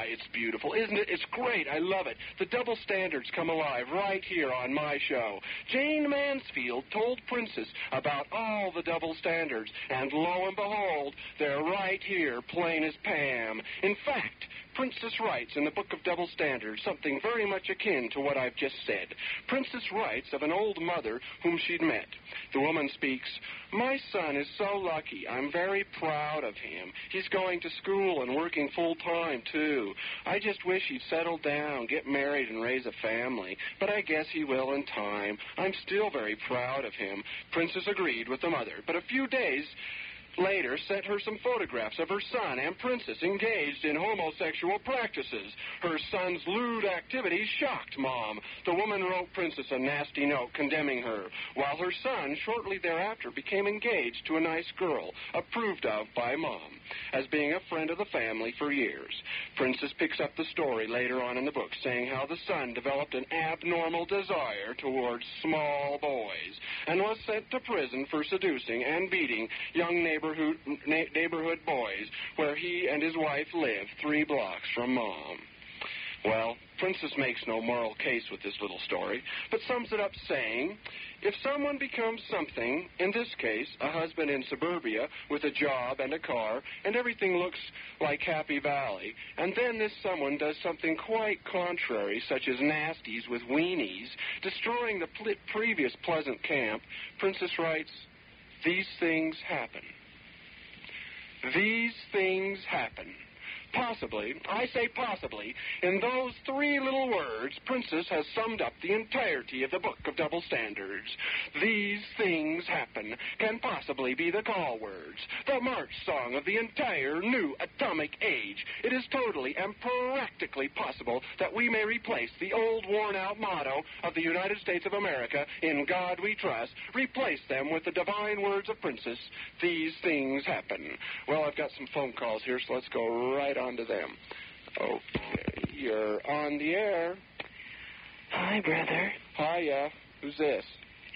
It's beautiful, isn't it? It's great. I love it. The double standards come alive right here on my show. Jayne Mansfield told Princess about all the double standards, and lo and behold, they're right here, plain as Pam. In fact, Princess writes in the Book of Double Standards something very much akin to what I've just said. Princess writes of an old mother whom she'd met. The woman speaks, "My son is so lucky. I'm very proud of him. He's going to school and working full-time, too. I just wish he'd settle down, get married, and raise a family. But I guess he will in time. I'm still very proud of him." Princess agreed with the mother. But a few days later sent her some photographs of her son and Princess engaged in homosexual practices. Her son's lewd activities shocked Mom. The woman wrote Princess a nasty note condemning her, while her son shortly thereafter became engaged to a nice girl, approved of by Mom, as being a friend of the family for years. Princess picks up the story later on in the book, saying how the son developed an abnormal desire towards small boys and was sent to prison for seducing and beating young neighborhood boys, where he and his wife live 3 blocks from Mom. Well, Princess makes no moral case with this little story, but sums it up saying, if someone becomes something, in this case, a husband in suburbia with a job and a car, and everything looks like Happy Valley, and then this someone does something quite contrary, such as nasties with weenies, destroying the previous pleasant camp, Princess writes, these things happen. These things happen. Possibly, I say possibly, in those 3 little words, Princess has summed up the entirety of the Book of Double Standards. These things happen can possibly be the call words, the march song of the entire new atomic age. It is totally and practically possible that we may replace the old worn-out motto of the United States of America, in God we trust, replace them with the divine words of Princess, these things happen. Well, I've got some phone calls here, so let's go right on to them. Okay, you're on the air. Hi, brother. Hiya. Who's this?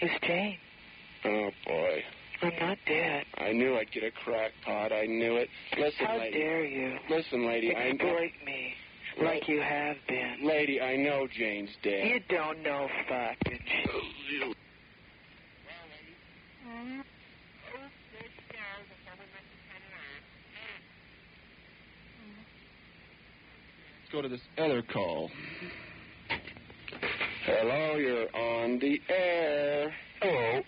It's Jayne. Oh, boy. I'm not dead. I knew I'd get a crackpot. I knew it. Listen, How lady. dare you? Listen, lady. Exploit me like you have been. Lady, I know Jane's dead. You don't know fucking shit. Let's go to this other call. Hello, you're on the air. Hello.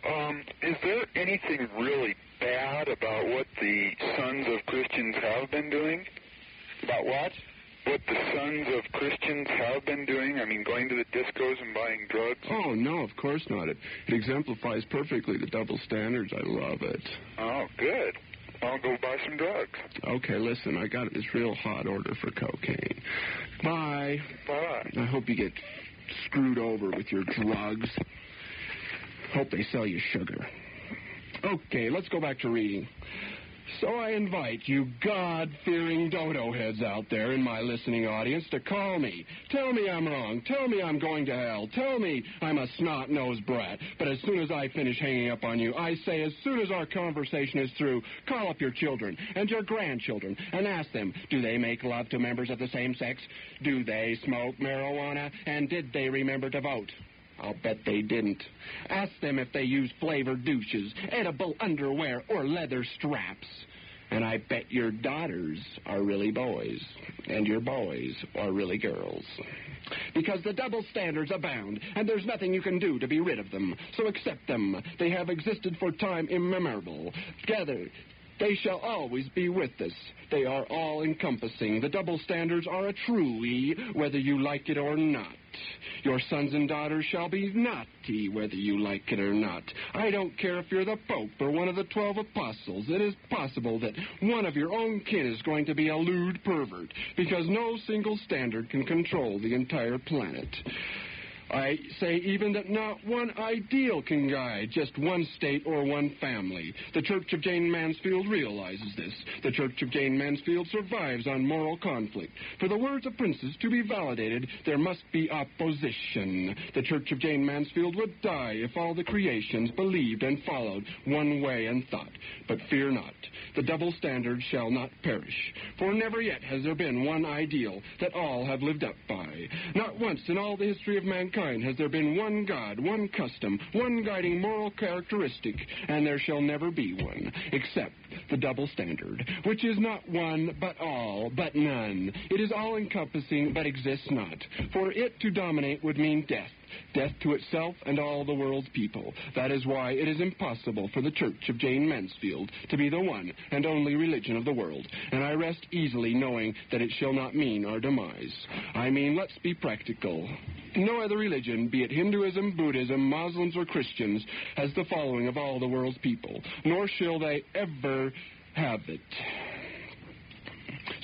Is there anything really bad about what the sons of Christians have been doing? About what? What the sons of Christians have been doing? I mean, going to the discos and buying drugs? Oh, no, of course not. It exemplifies perfectly the double standards. I love it. Oh, good. I'll go buy some drugs. Okay, listen, I got this real hot order for cocaine. Bye. Bye. I hope you get screwed over with your drugs. Hope they sell you sugar. Okay, let's go back to reading. So I invite you God-fearing dodo heads out there in my listening audience to call me. Tell me I'm wrong. Tell me I'm going to hell. Tell me I'm a snot-nosed brat. But as soon as I finish hanging up on you, I say as soon as our conversation is through, call up your children and your grandchildren and ask them, do they make love to members of the same sex? Do they smoke marijuana? And did they remember to vote? I'll bet they didn't. Ask them if they use flavored douches, edible underwear, or leather straps. And I bet your daughters are really boys, and your boys are really girls. Because the double standards abound, and there's nothing you can do to be rid of them. So accept them. They have existed for time immemorable. Together, they shall always be with us. They are all-encompassing. The double standards are a true we, whether you like it or not. Your sons and daughters shall be naughty, whether you like it or not. I don't care if you're the Pope or one of the 12 apostles. It is possible that one of your own kin is going to be a lewd pervert, because no single standard can control the entire planet. I say even that not one ideal can guide just one state or one family. The Church of Jayne Mansfield realizes this. The Church of Jayne Mansfield survives on moral conflict. For the words of princes to be validated, there must be opposition. The Church of Jayne Mansfield would die if all the creations believed and followed one way and thought. But fear not. The double standard shall not perish. For never yet has there been one ideal that all have lived up by. Not once in all the history of mankind has there been one God, one custom, one guiding moral characteristic, and there shall never be one, except the double standard, which is not one, but all, but none. It is all-encompassing, but exists not. For it to dominate would mean death. Death to itself and all the world's people. That is why it is impossible for the Church of Jayne Mansfield to be the one and only religion of the world. And I rest easily knowing that it shall not mean our demise. I mean, let's be practical. No other religion, be it Hinduism, Buddhism, Muslims, or Christians, has the following of all the world's people, nor shall they ever have it.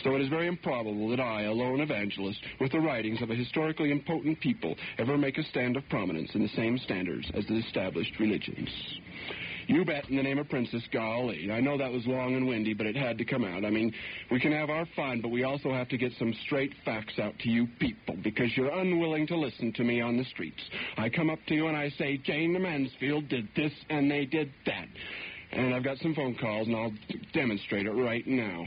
So it is very improbable that I, a lone evangelist, with the writings of a historically impotent people, ever make a stand of prominence in the same standards as the established religions. You bet, in the name of Princess, golly. I know that was long and windy, but it had to come out. I mean, we can have our fun, but we also have to get some straight facts out to you people, because you're unwilling to listen to me on the streets. I come up to you and I say, Jayne Mansfield did this and they did that. And I've got some phone calls, and I'll demonstrate it right now.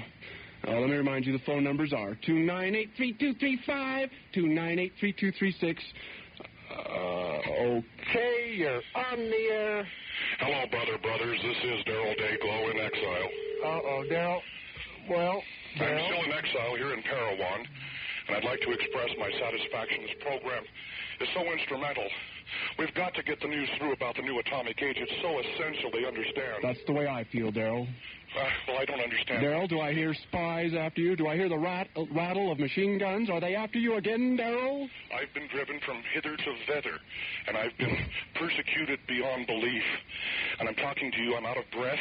Let me remind you, the phone numbers are 298-3235, 298-3236. Okay, you're on the air. Hello, brothers. This is Daryl Dayglow in exile. Uh-oh, Daryl. Well, Daryl. I'm still in exile here in Parowan, and I'd like to express my satisfaction. This program is so instrumental. We've got to get the news through about the new atomic age. It's so essential they understand. That's the way I feel, Daryl. Well, I don't understand. Daryl, do I hear spies after you? Do I hear the rattle of machine guns? Are they after you again, Daryl? I've been driven from hither to thither, and I've been persecuted beyond belief. And I'm talking to you, I'm out of breath.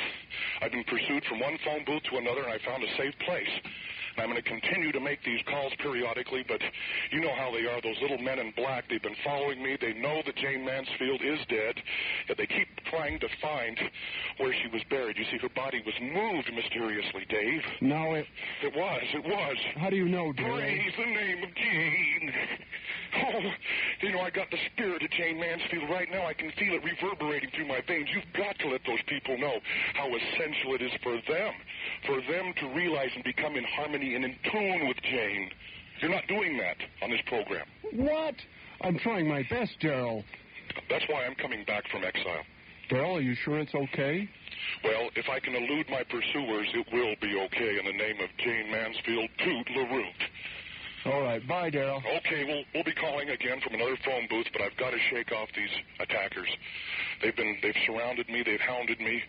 I've been pursued from one phone booth to another, and I found a safe place. And I'm going to continue to make these calls periodically, but you know how they are, those little men in black. They've been following me. They know that Jayne Mansfield is dead, yet they keep trying to find where she was buried. You see, her body was moved mysteriously, Dave. No, it was. How do you know, Daryl? Praise the name of Jayne. Oh, you know, I got the spirit of Jayne Mansfield right now. I can feel it reverberating through my veins. You've got to let those people know how essential it is for them to realize and become in harmony and in tune with Jayne. You're not doing that on this program. What? I'm trying my best, Daryl. That's why I'm coming back from exile. Daryl, are you sure it's okay? Well, if I can elude my pursuers, it will be okay in the name of Jayne Mansfield, Toot LaRoot. All right, bye, Daryl. Okay, we'll be calling again from another phone booth, but I've got to shake off these attackers. They've surrounded me, they've hounded me,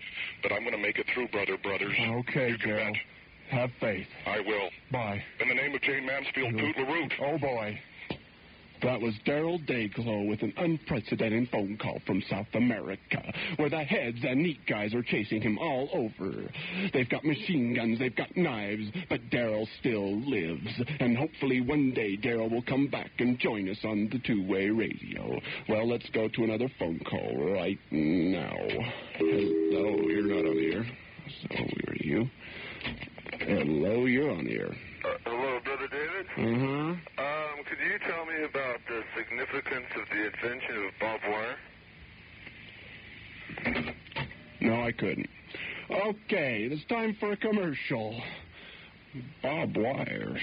but I'm going to make it through, brothers. Okay, Daryl. Have faith. I will. Bye. In the name of Jayne Mansfield, Toot LaRoot. Oh, boy. That was Daryl Dayglow with an unprecedented phone call from South America, where the heads and neat guys are chasing him all over. They've got machine guns, they've got knives, but Daryl still lives. And hopefully one day Daryl will come back and join us on the two-way radio. Well, let's go to another phone call right now. Hello, you're not on the air. So, where are you? Hello, you're on the air. Hello, Brother David? Mm-hmm. Could you tell me about the significance of the invention of barbed wire? No, I couldn't. Okay, it's time for a commercial. Barbed wire.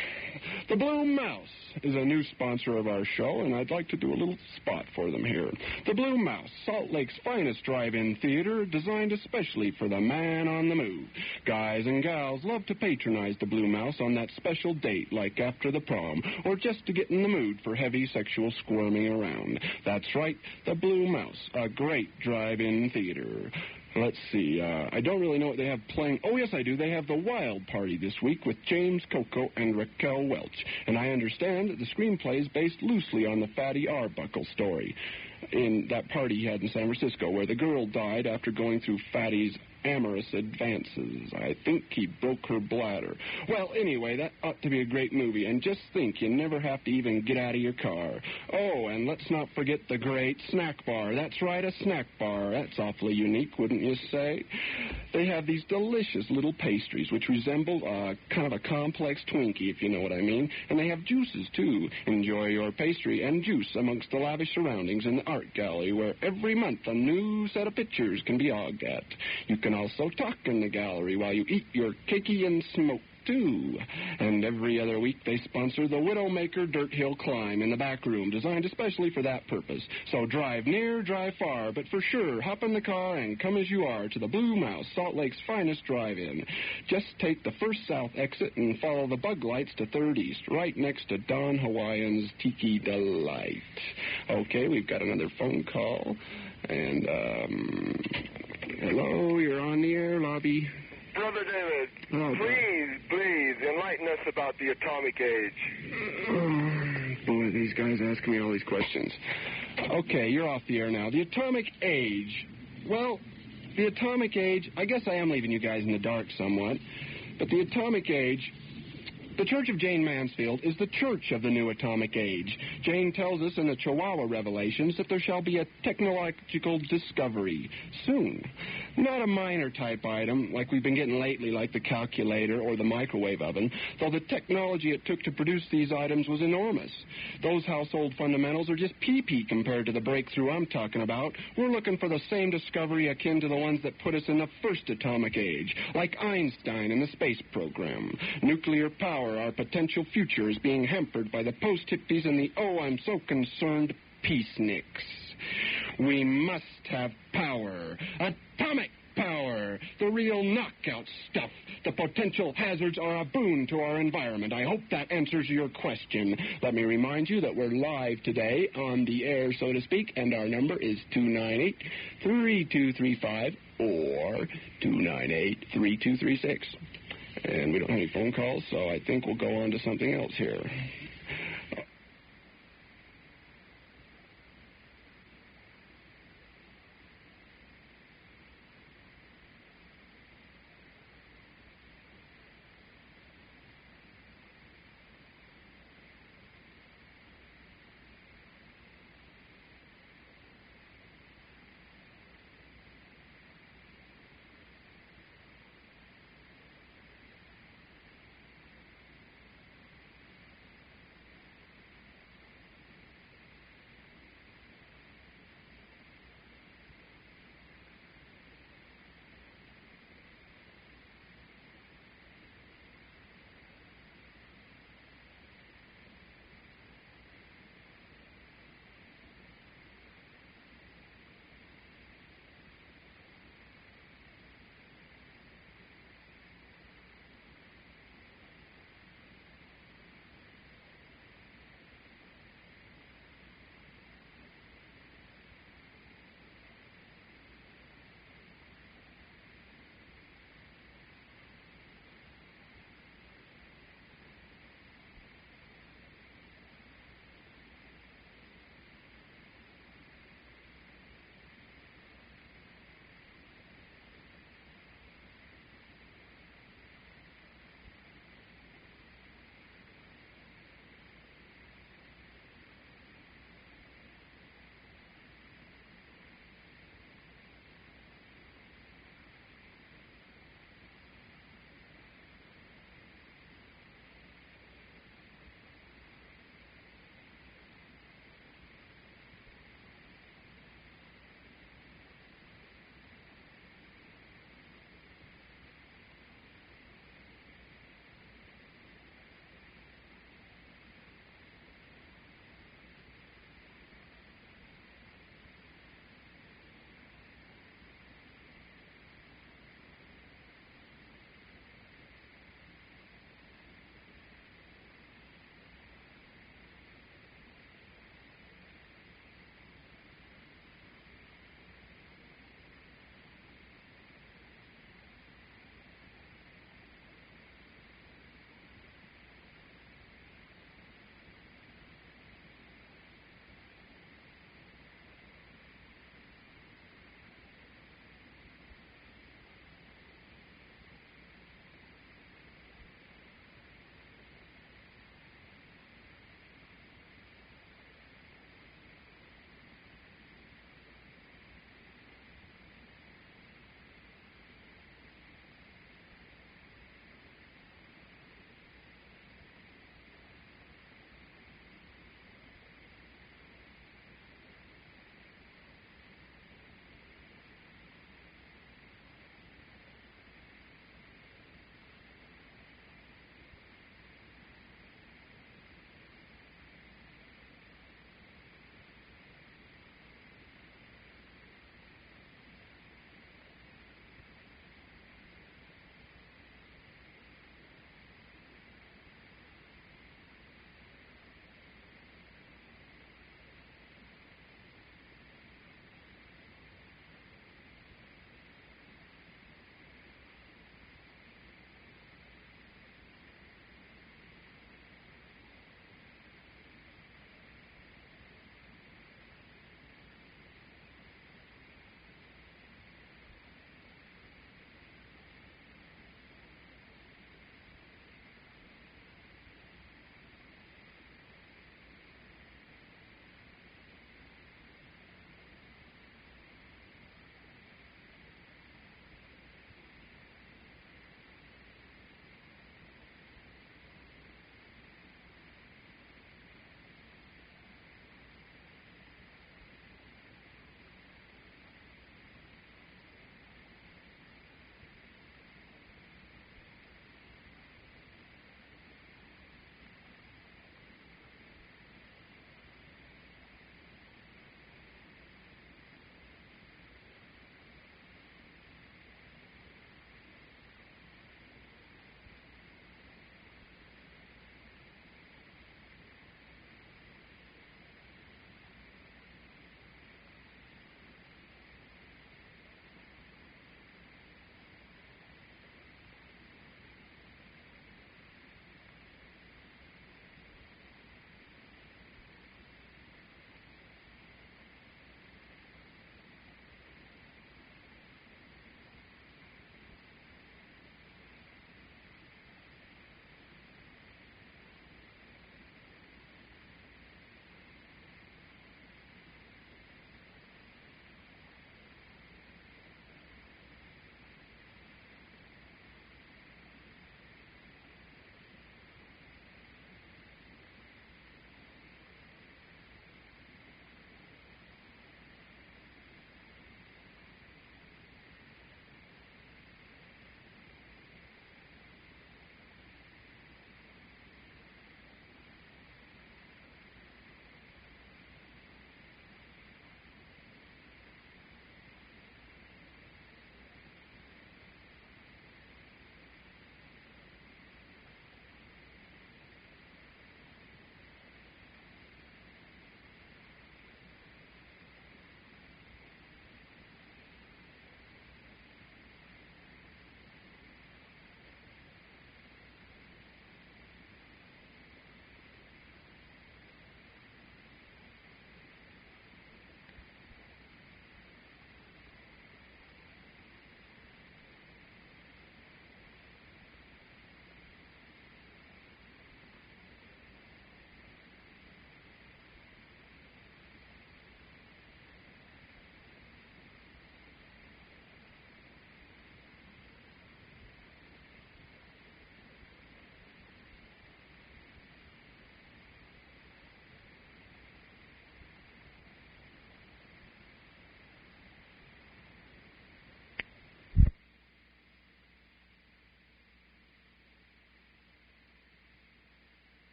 The Blue Mouse is a new sponsor of our show, and I'd like to do a little spot for them here. The Blue Mouse, Salt Lake's finest drive-in theater, designed especially for the man on the move. Guys and gals love to patronize the Blue Mouse on that special date, like after the prom, or just to get in the mood for heavy sexual squirming around. That's right, the Blue Mouse, a great drive-in theater. Let's see, I don't really know what they have playing. Oh, yes, I do. They have the Wild Party this week with James Coco and Raquel Welch. And I understand that the screenplay is based loosely on the Fatty Arbuckle story in that party he had in San Francisco, where the girl died after going through Fatty's amorous advances. I think he broke her bladder. Well, anyway, that ought to be a great movie. And just think, you never have to even get out of your car. Oh, and let's not forget the great snack bar. That's right, a snack bar. That's awfully unique, wouldn't you say? They have these delicious little pastries, which resemble kind of a complex Twinkie, if you know what I mean. And they have juices, too. Enjoy your pastry and juice amongst the lavish surroundings in the art gallery, where every month a new set of pictures can be ogged at. You can also talk in the gallery while you eat your cakey and smoke, too. And every other week they sponsor the Widowmaker Dirt Hill Climb in the back room, designed especially for that purpose. So drive near, drive far, but for sure, hop in the car and come as you are to the Blue Mouse, Salt Lake's finest drive-in. Just take the first south exit and follow the bug lights to 3rd East, right next to Don Hawaiian's Tiki Delight. Okay, we've got another phone call. And, hello, you're on the air, Lobby. Brother David, please enlighten us about the atomic age. Boy, these guys ask me all these questions. Okay, you're off the air now. The atomic age. Well, the atomic age, I guess I am leaving you guys in the dark somewhat, but the atomic age... The Church of Jayne Mansfield is the church of the new atomic age. Jayne tells us in the Chihuahua Revelations that there shall be a technological discovery soon. Not a minor type item like we've been getting lately, like the calculator or the microwave oven, though the technology it took to produce these items was enormous. Those household fundamentals are just pee-pee compared to the breakthrough I'm talking about. We're looking for the same discovery akin to the ones that put us in the first atomic age, like Einstein in the space program. Nuclear power, our potential future, is being hampered by the post-hippies and the oh-I'm-so-concerned peaceniks. We must have power. Atomic power. The real knockout stuff. The potential hazards are a boon to our environment. I hope that answers your question. Let me remind you that we're live today on the air, so to speak, and our number is 298-3235 or 298-3236. And we don't have any phone calls, so I think we'll go on to something else here.